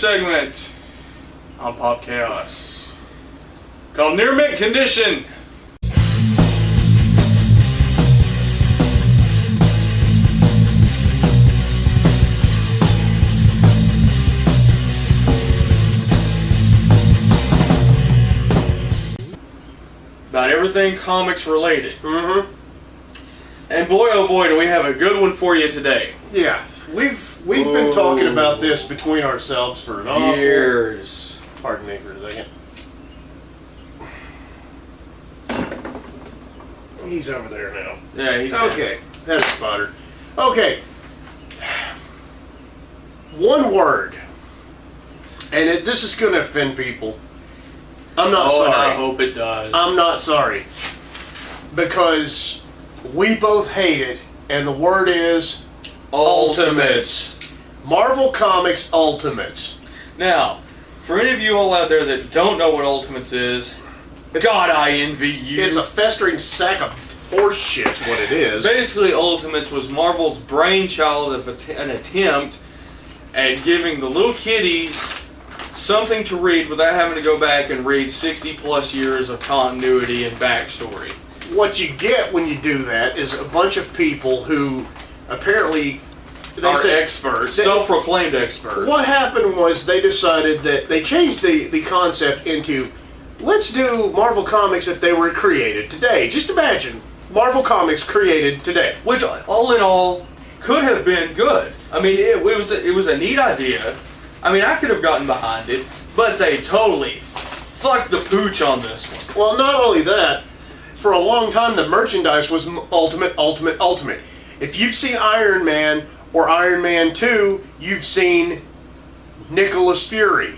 segment on Pop Chaos called Near Mint Condition. About everything comics related. Mm-hmm. And boy, oh boy, do we have a good one for you today. Yeah, we've been talking about this between ourselves for an awful years. Pardon me for a second. He's over there now. Yeah, he's okay. That's a spotter. Okay. One word, and this is going to offend people. I'm not sorry. And I hope it does. I'm not sorry. Because we both hate it, and the word is Ultimates. Marvel Comics Ultimates. Now, for any of you all out there that don't know what Ultimates is, God, I envy you. It's a festering sack of horse shit's what it is. Basically, Ultimates was Marvel's brainchild of an attempt at giving the little kiddies something to read without having to go back and read 60 plus years of continuity and backstory. What you get when you do that is a bunch of people who apparently are experts, self-proclaimed experts. What happened was they decided that they changed the concept into, let's do Marvel Comics if they were created today. Just imagine Marvel Comics created today. Which, all in all, could have been good. I mean, it was a neat idea. I mean, I could have gotten behind it, but they totally fucked the pooch on this one. Well, not only that, for a long time the merchandise was ultimate. If you've seen Iron Man or Iron Man 2, you've seen Nicholas Fury.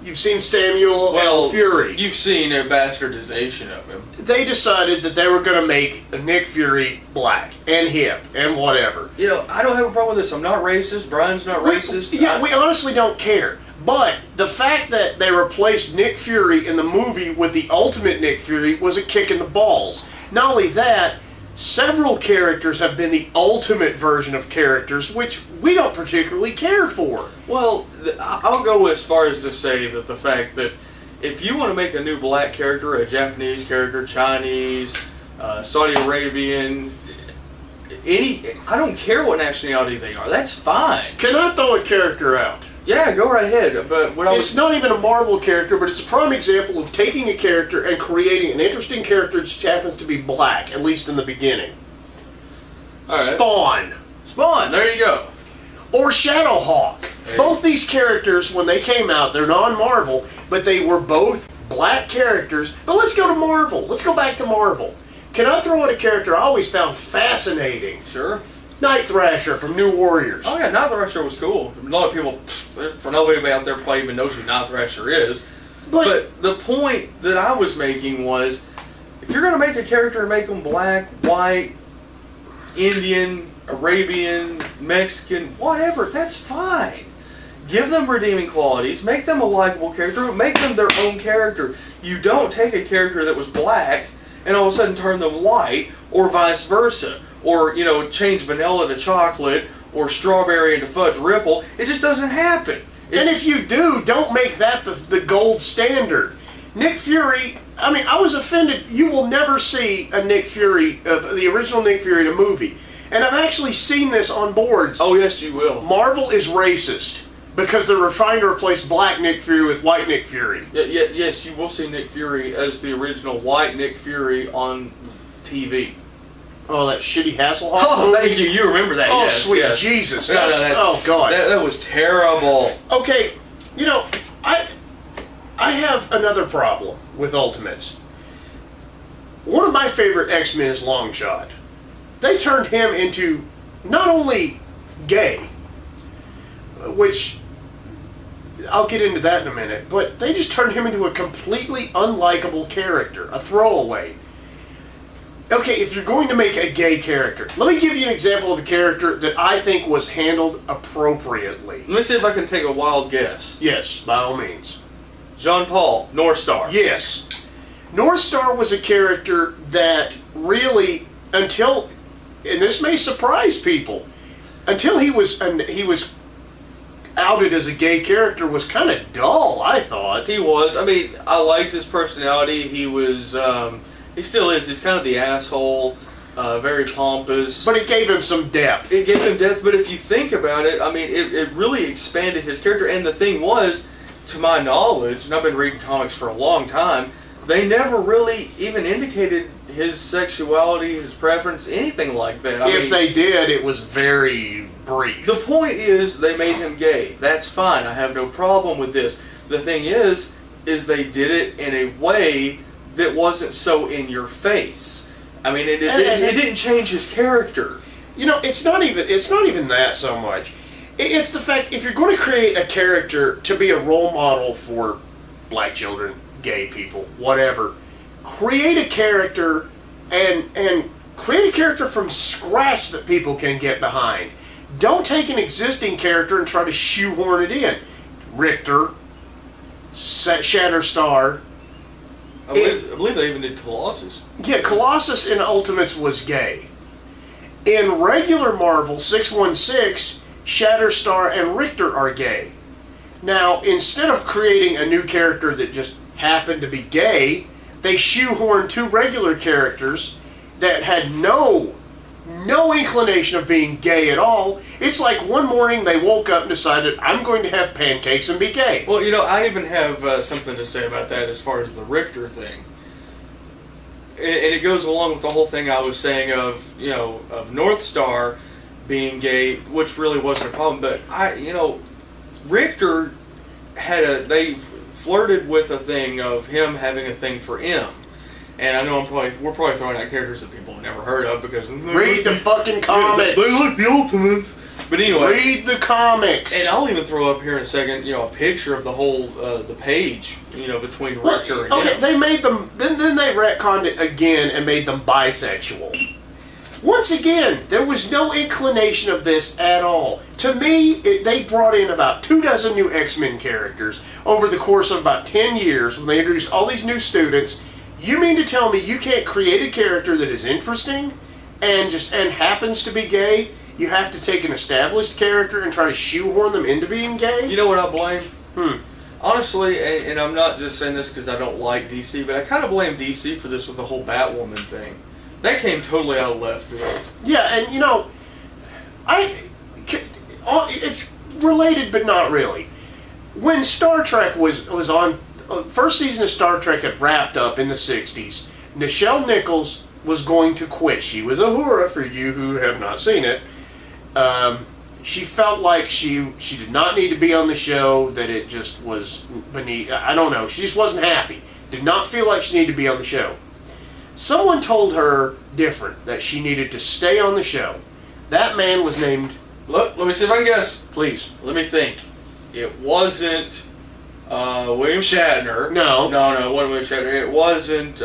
You've seen Samuel L. Fury. You've seen a bastardization of him. They decided that they were going to make Nick Fury black and hip and whatever. You know, I don't have a problem with this. I'm not racist. Brian's not racist. We honestly don't care. But the fact that they replaced Nick Fury in the movie with the ultimate Nick Fury was a kick in the balls. Not only that, several characters have been the ultimate version of characters, which we don't particularly care for. Well, I'll go as far as to say that the fact that if you want to make a new black character, a Japanese character, Chinese, Saudi Arabian, I don't care what nationality they are, that's fine. Can I throw a character out? Yeah, go right ahead. But it's not even a Marvel character, but it's a prime example of taking a character and creating an interesting character that just happens to be black, at least in the beginning. All right. Spawn, there you go. Or Shadowhawk. Hey. Both these characters, when they came out, they're non-Marvel, but they were both black characters. But let's go to Marvel. Let's go back to Marvel. Can I throw in a character I always found fascinating? Sure. Night Thrasher from New Warriors. Oh yeah, Night Thrasher was cool. A lot of people, for nobody out there probably even knows who Night Thrasher is. But the point that I was making was, if you're going to make a character and make them black, white, Indian, Arabian, Mexican, whatever, that's fine. Give them redeeming qualities, make them a likable character, make them their own character. You don't take a character that was black and all of a sudden turn them white, or vice versa. Or, change vanilla to chocolate, or strawberry into fudge ripple. It just doesn't happen. And if you do, don't make that the gold standard. Nick Fury, I was offended. You will never see a Nick Fury, the original Nick Fury in a movie. And I've actually seen this on boards. Oh, yes, you will. Marvel is racist because they're trying to replace black Nick Fury with white Nick Fury. Yes, you will see Nick Fury as the original white Nick Fury on TV. Oh, that shitty Hasselhoff Oh, movie? thank you. You remember that, Oh, yes. sweet yes. Jesus. Oh, God. That was terrible. Okay, I have another problem with Ultimates. One of my favorite X-Men is Longshot. They turned him into not only gay, which I'll get into that in a minute, but they just turned him into a completely unlikable character, a throwaway. Okay, if you're going to make a gay character, let me give you an example of a character that I think was handled appropriately. Let me see if I can take a wild guess. Yes, by all means. Jean-Paul, North Star. Yes. North Star was a character that really, until, and this may surprise people, until he was outed as a gay character was kind of dull, I thought. He was. I mean, I liked his personality. He was. He still is. He's kind of the asshole. Very pompous. But it gave him some depth. It gave him depth, but if you think about it, I mean, it really expanded his character. And the thing was, to my knowledge, and I've been reading comics for a long time, they never really even indicated his sexuality, his preference, anything like that. I If mean, they did, it was very brief. the point is, they made him gay. That's fine. I have no problem with this. The thing is they did it in a way that wasn't so in your face. I mean, it didn't change his character. You know, it's not even that so much. It's the fact, if you're going to create a character to be a role model for black children, gay people, whatever, create a character and create a character from scratch that people can get behind. Don't take an existing character and try to shoehorn it in. Richter, Shatterstar. I believe they even did Colossus. Yeah, Colossus in Ultimates was gay. In regular Marvel 616, Shatterstar and Richter are gay. Now, instead of creating a new character that just happened to be gay, they shoehorned two regular characters that had no inclination of being gay at all. It's like one morning they woke up and decided, I'm going to have pancakes and be gay. Well, you know, I even have something to say about that as far as the Richter thing. And it goes along with the whole thing I was saying of, you know, of North Star being gay, which really wasn't a problem. But Richter they flirted with a thing of him having a thing for M. And I know we're probably throwing out characters that people have never heard of because read the fucking comics. They look the Ultimates. But anyway, read the comics. And I'll even throw up here in a second, you know, a picture of the whole the page, you know, between Richter and him. They made them. Then they retconned it again and made them bisexual. Once again, there was no inclination of this at all. To me, they brought in about 24 new X-Men characters over the course of about 10 years when they introduced all these new students. You mean to tell me you can't create a character that is interesting and happens to be gay? You have to take an established character and try to shoehorn them into being gay? You know what I blame? Honestly, and I'm not just saying this because I don't like DC, but I kind of blame DC for this with the whole Batwoman thing. That came totally out of left field. Yeah, and you know, it's related but not really. When Star Trek was on, first season of Star Trek had wrapped up in the 60s, Nichelle Nichols was going to quit. She was a Uhura, for you who have not seen it. She felt like she did not need to be on the show, that it just was beneath, I don't know, she just wasn't happy. Did not feel like she needed to be on the show. Someone told her different, that she needed to stay on the show. That man was named... Look, let me see if I can guess. Please. Let me think. It wasn't William Shatner. No. It wasn't William Shatner. It wasn't,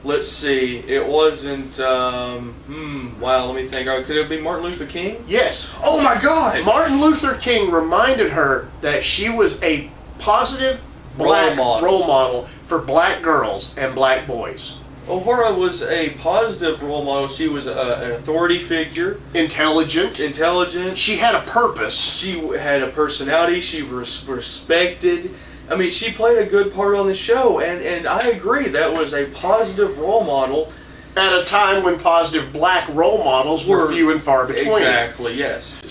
let's see. It wasn't, wow, let me think. Could it be Martin Luther King? Yes. Oh my God! Martin Luther King reminded her that she was a positive black role model for black girls and black boys. Uhura was a positive role model. She was an authority figure. Intelligent. She had a purpose. She had a personality. She was respected. I mean, she played a good part on the show, and I agree, that was a positive role model. At a time when positive black role models were few and far between. Exactly, yes.